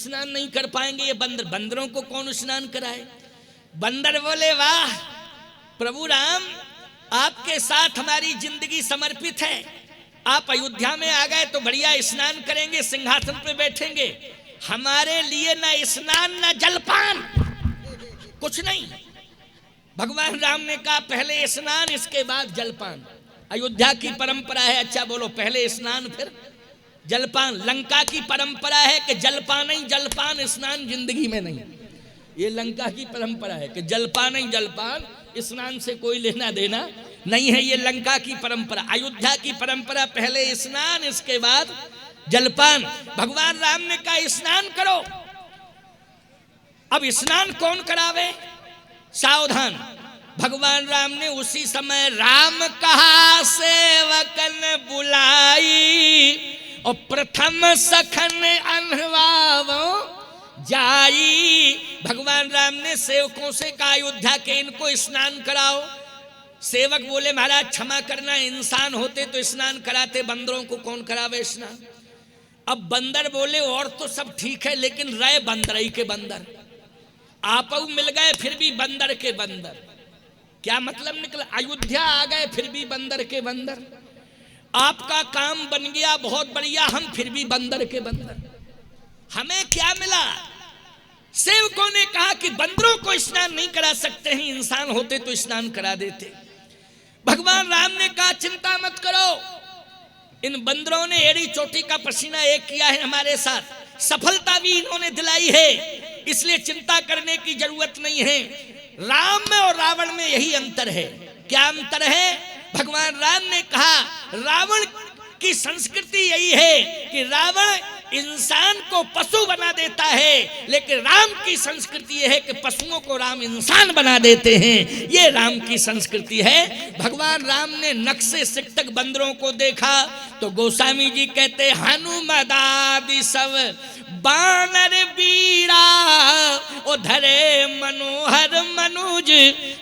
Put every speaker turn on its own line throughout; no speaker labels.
स्नान नहीं कर पाएंगे ये बंदर, बंदरों को कौन स्नान कराए। बंदर बोले वाह प्रभु राम, आपके साथ हमारी जिंदगी समर्पित है, आप अयोध्या में आ गए तो बढ़िया स्नान करेंगे, सिंहासन पे बैठेंगे, हमारे लिए ना स्नान ना जलपान कुछ नहीं। भगवान राम ने कहा पहले स्नान इसके बाद जलपान, अयोध्या की परंपरा है। अच्छा बोलो, पहले स्नान फिर जलपान। लंका की परंपरा है कि जलपान ही जलपान, स्नान जिंदगी में नहीं। ये लंका की परंपरा है कि जलपान ही जलपान, स्नान से कोई लेना देना नहीं है। ये लंका की परंपरा। अयोध्या की परंपरा पहले स्नान इसके बाद जलपान। भगवान राम ने कहा स्नान करो। अब स्नान कौन करावे? सावधान, भगवान राम ने उसी समय राम कहा सेवकन बुलाई, और प्रथम सखन अनवावो जाई। भगवान राम ने सेवकों से कहा अयोध्या के इनको स्नान कराओ। सेवक बोले महाराज क्षमा करना, इंसान होते तो स्नान कराते, बंदरों को कौन करावे स्नान। अब बंदर बोले और तो सब ठीक है, लेकिन रहे बंदरई के बंदर, आप मिल गए फिर भी बंदर के बंदर। क्या मतलब निकला? अयोध्या आ गए फिर भी बंदर के बंदर। आपका काम बन गया बहुत बढ़िया, हम फिर भी बंदर के बंदर। हमें क्या मिला? सेवकों ने कहा कि बंदरों को स्नान नहीं करा सकते हैं, इंसान होते तो स्नान करा देते। भगवान राम ने कहा चिंता मत करो, इन बंदरों ने एड़ी चोटी का पसीना एक किया है हमारे साथ, सफलता भी इन्होंने दिलाई है, इसलिए चिंता करने की जरूरत नहीं है। राम में और रावण में यही अंतर है। क्या अंतर है? भगवान राम ने कहा रावण की संस्कृति यही है कि रावण इंसान को पशु बना देता है, लेकिन राम की संस्कृति यह है कि पशुओं को राम इंसान बना देते हैं। ये राम की संस्कृति है। भगवान राम ने नक्शे सिकटक बंदरों को देखा तो गोस्वामी जी कहते हनुमदादि सब बानर बीरा, ओ धरे मनोहर मनुज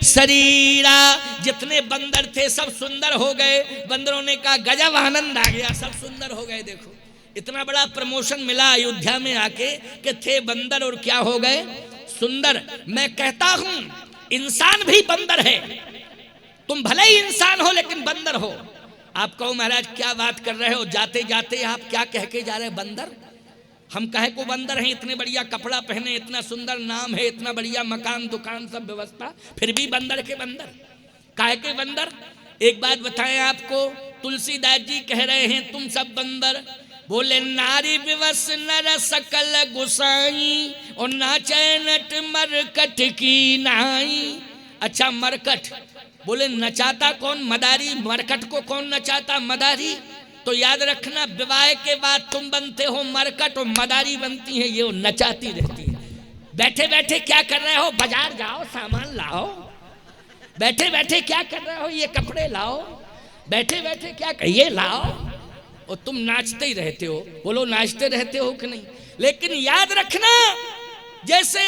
शरीरा। जितने बंदर थे सब सुंदर हो गए। बंदरों ने कहा गजब आनंद आ गया, सब सुंदर हो गए। देखो इतना बड़ा प्रमोशन मिला अयोध्या में आके कि थे बंदर और क्या हो गए? सुंदर। मैं कहता हूं इंसान भी बंदर है, तुम भले ही इंसान हो लेकिन बंदर हो। आप कहो महाराज क्या बात कर रहे हो, जाते जाते आप क्या कह के जा रहे हैं? बंदर? हम कहे को बंदर हैं, इतने बढ़िया कपड़ा पहने, इतना सुंदर नाम है, इतना बढ़िया मकान दुकान सब व्यवस्था, फिर भी बंदर के बंदर। काहे के बंदर? एक बात बताएं आपको, तुलसीदास जी कह रहे हैं तुम सब बंदर। बोले नारी विवश नर सकल गुसाई, और नाचे नट मरकट की नाई। अच्छा मरकट, बोले नचाता कौन? मदारी। मरकट को कौन नचाता? मदारी। तो याद रखना विवाह के बाद तुम बनते हो मरकट और मदारी बनती है ये नचाती रहती है। बैठे बैठे क्या कर रहे हो? बाजार जाओ सामान लाओ। बैठे बैठे क्या कर रहे हो? ये कपड़े लाओ। बैठे बैठे क्या कर ये लाओ, और तुम नाचते ही रहते हो। बोलो नाचते रहते हो कि नहीं? लेकिन याद रखना जैसे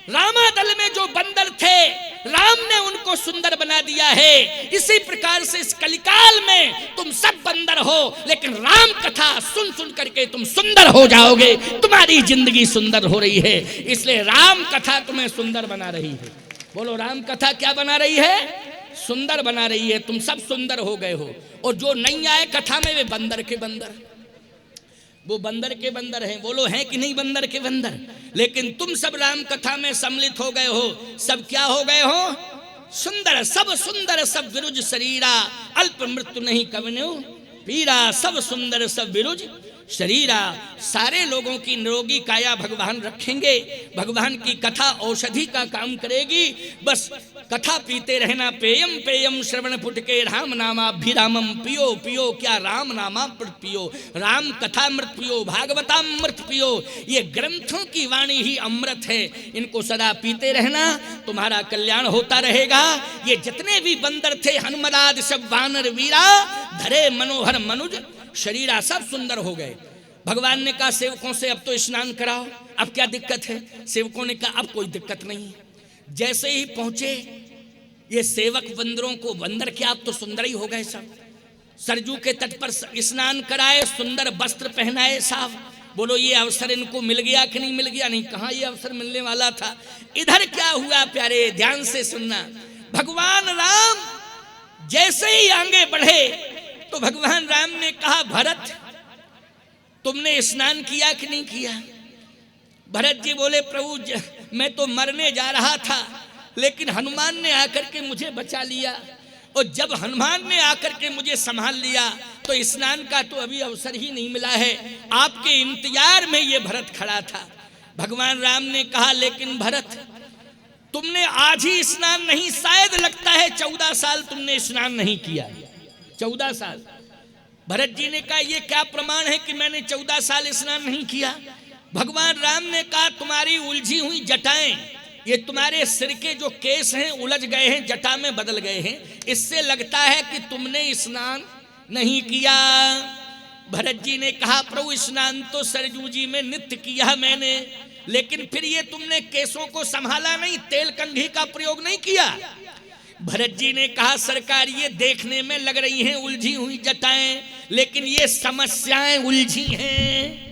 रामादल में जो बंदर थे राम ने उनको सुंदर बना दिया है, इसी प्रकार से इस कलिकाल में तुम सब बंदर हो, लेकिन राम कथा सुन सुन करके तुम सुंदर हो जाओगे। तुम्हारी जिंदगी सुंदर हो रही है, इसलिए राम कथा तुम्हें सुंदर बना रही है। बोलो राम कथा क्या बना रही है? सुंदर बना रही है। तुम सब सुंदर हो गए हो, और जो नहीं आए कथा में वे बंदर के बंदर, वो बंदर के बंदर हैं। बोलो हैं कि नहीं बंदर के बंदर? लेकिन तुम सब राम कथा में सम्मिलित हो गए हो। सब क्या हो गए हो? सुंदर। सब सुंदर सब विरुज शरीरा, अल्प मृत्यु नहीं कवनो पीरा। सब सुंदर सब विरुज शरीरा। सारे लोगों की निरोगी काया भगवान रखेंगे। भगवान की कथा औषधि का काम करेगी। बस कथा पीते रहना। पेयम पेयम श्रवण पुटके राम नामाभिरामम पियो पियो। क्या राम नामामृत पियो, राम कथा मृत पियो, भागवतामृत पियो। ये ग्रंथों की वाणी ही अमृत है, इनको सदा पीते रहना, तुम्हारा कल्याण होता रहेगा। ये जितने भी बंदर थे हनुमदाद सब वानर वीरा, धरे मनोहर मनुज शरीरा, सब सुंदर हो गए। भगवान ने कहा सेवकों से अब तो स्नान कराओ, अब क्या दिक्कत है? सेवकों ने कहा अब कोई दिक्कत नहीं। जैसे ही पहुंचे ये सेवक बंदरों को, बंदर क्या अब तो सुंदर ही हो गए सब। सरजू के तट पर स्नान कराए, सुंदर वस्त्र पहनाए साहब, बोलो ये अवसर इनको मिल गया कि नहीं मिल गया? नहीं, कहाँ ये अवसर मिलने वाला था। इधर क्या हुआ प्यारे, ध्यान से सुनना। भगवान राम जैसे ही आगे बढ़े तो भगवान राम ने कहा, भरत तुमने स्नान किया कि नहीं किया? भरत जी बोले, प्रभु मैं तो मरने जा रहा था, लेकिन हनुमान ने आकर के मुझे बचा लिया, और जब हनुमान ने आकर के मुझे संभाल लिया तो स्नान का तो अभी अवसर ही नहीं मिला है। आपके इंतजार में ये भरत खड़ा था। भगवान राम ने कहा, लेकिन भरत तुमने आज ही स्नान नहीं, शायद लगता है 14 साल तुमने स्नान नहीं किया। 14 साल। भरत जी ने कहा, ये क्या प्रमाण है कि मैंने 14 साल स्नान नहीं किया? भगवान राम ने कहा, तुम्हारी उलझी हुई जटाएं, ये तुम्हारे सिर के जो केस हैं उलझ गए हैं, जटा में बदल गए हैं, इससे लगता है कि तुमने स्नान नहीं किया। भरत जी ने कहा, प्रभु स्नान तो सरजू जी में नित्य किया मैंने, लेकिन फिर ये तुमने केसों को संभाला नहीं, तेल कंघी का प्रयोग नहीं किया। भरत जी ने कहा, सरकार ये देखने में लग रही हैं उलझी हुई जटाएं, लेकिन ये समस्याएं उलझी हैं।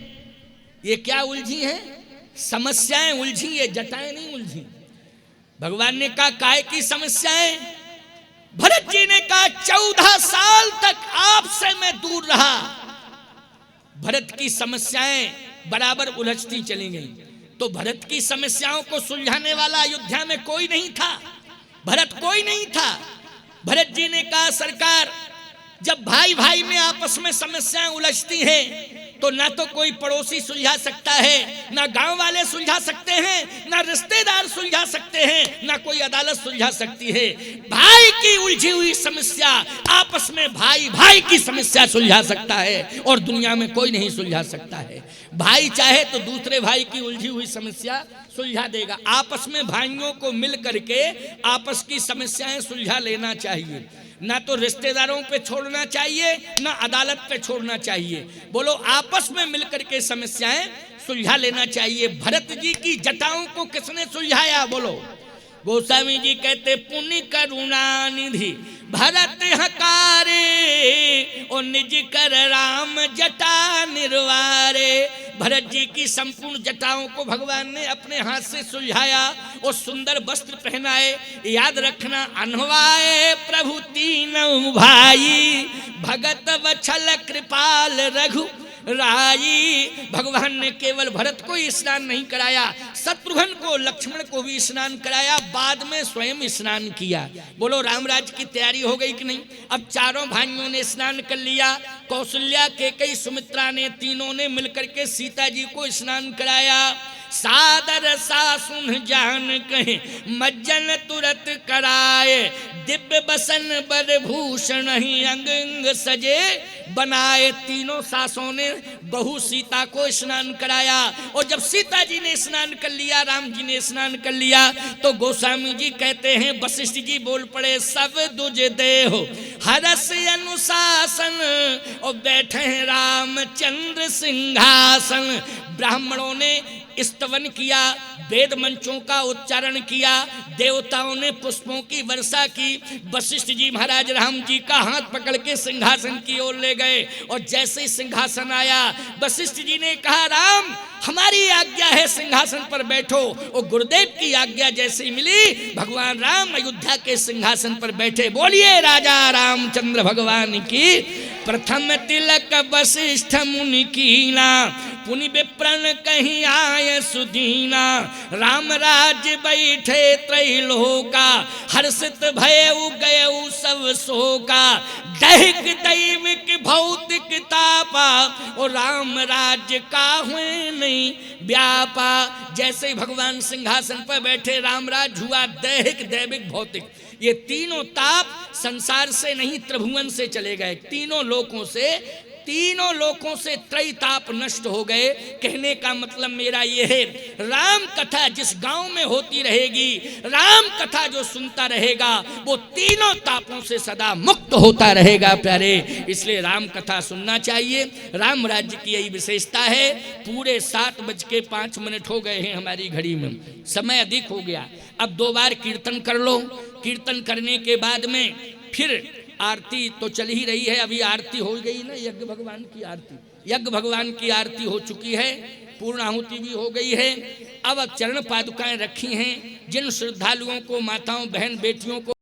ये क्या उलझी हैं? समस्याएं उलझी, ये जटाएं नहीं उलझी। भगवान ने कहा, काय की समस्याएं? भरत जी ने कहा, 14 साल तक आपसे मैं दूर रहा, भरत की समस्याएं बराबर उलझती चली गई। तो भरत की समस्याओं को सुलझाने वाला अयोध्या में कोई नहीं था, भरत कोई नहीं था। भरत जी ने कहा, सरकार जब भाई भाई में आपस में समस्याएं उलझती हैं तो ना तो कोई पड़ोसी सुलझा सकता है, ना गांव वाले सुलझा सकते हैं, ना रिश्तेदार सुलझा सकते हैं, ना कोई अदालत सुलझा सकती है। भाई की उलझी हुई समस्या आपस में भाई भाई की समस्या सुलझा सकता है, और दुनिया में कोई नहीं सुलझा सकता है। भाई चाहे तो दूसरे भाई की उलझी हुई समस्या सुलझा देगा। आपस में भाइयों को मिल करके आपस की समस्याएं सुलझा लेना चाहिए, ना तो रिश्तेदारों पे छोड़ना चाहिए, ना अदालत पे छोड़ना चाहिए। बोलो, आपस में मिलकर के समस्याएं सुलझा लेना चाहिए। भरत जी की जटाओं को किसने सुलझाया? बोलो। गोस्वामी जी कहते, पुण्य करुणा निधि भरत हकारे, और निज कर राम जटा निर्वारे। भरत जी की संपूर्ण जटाओं को भगवान ने अपने हाथ से सुलझाया और सुंदर वस्त्र पहनाए। याद रखना, अनवाए प्रभु तीनों भाई, भगत वत्सल कृपाल रघु राई। भगवान ने केवल भरत को ही स्नान नहीं कराया, शत्रुघ्न को, लक्ष्मण को भी स्नान कराया, बाद में स्वयं स्नान किया। बोलो, रामराज की तैयारी हो गई कि नहीं? अब चारों भाइयों ने स्नान कर लिया। कौशल्या, केकई, सुमित्रा ने, तीनों ने मिलकर के सीता जी को स्नान कराया। सादर सासुन जान कहे मज्जन तुरत कराए, दिव्य बसन बर भूषण ही अंग अंग सजे बनाए। तीनों सासों ने बहू सीता को स्नान कराया, और जब सीता जी ने स्नान कर लिया, राम जी ने स्नान कर लिया, तो गोस्वामी जी कहते हैं, वशिष्ठ जी बोल पड़े, सब दुज देहो हरस अनुशासन, और बैठे हैं रामचंद्र सिंहासन। ब्राह्मणों ने स्तवन किया, वेद मंचों का उच्चारण किया, देवताओं ने पुष्पों की वर्षा की। वशिष्ठ जी महाराज राम जी का हाथ पकड़ के सिंहासन की ओर ले गए, और जैसे ही सिंहासन आया, वशिष्ठ जी ने कहा, राम हमारी आज्ञा है सिंहासन पर बैठो। और गुरुदेव की आज्ञा जैसे ही मिली, भगवान राम अयोध्या के सिंहासन पर बैठे। बोलिए राजा रामचंद्र भगवान की। प्रथम तिलक वशिष्ठ मुनि कीना, पुनि विप्रण कहीं आए सुदीना। राम राज्य बैठे त्रैलोका, हर्षित भयउ गयउ सब शोका। दैहिक दैविक भौतिक तापा, और राम राज्य का हुए नहीं व्यापा। जैसे ही भगवान सिंहासन पर बैठे, राम राज्य हुआ दैहिक दैविक भौतिक। ये तीनों ताप संसार से नहीं, त्रिभुवन से चले गए। तीनों लोकों से त्रैताप नष्ट हो गए। कहने का मतलब मेरा ये है, राम कथा जिस गांव में होती रहेगी, राम कथा जो सुनता रहेगा, वो तीनों तापों से सदा मुक्त होता रहेगा प्यारे। इसलिए राम कथा सुनना चाहिए। राम राज्य की यही विशेषता है। पूरे 7:05 हो गए हैं हमारी घड़ी में, समय अधिक हो गया। अब 2 बार कीर्तन कर लो। कीर्तन करने के बाद में फिर आरती तो चल ही रही है, अभी आरती हो गई ना, यज्ञ भगवान की आरती, यज्ञ भगवान की आरती हो चुकी है, पूर्ण आहुति भी हो गई है। अब चरण पादुकाएं रखी हैं, जिन श्रद्धालुओं को, माताओं, बहन, बेटियों को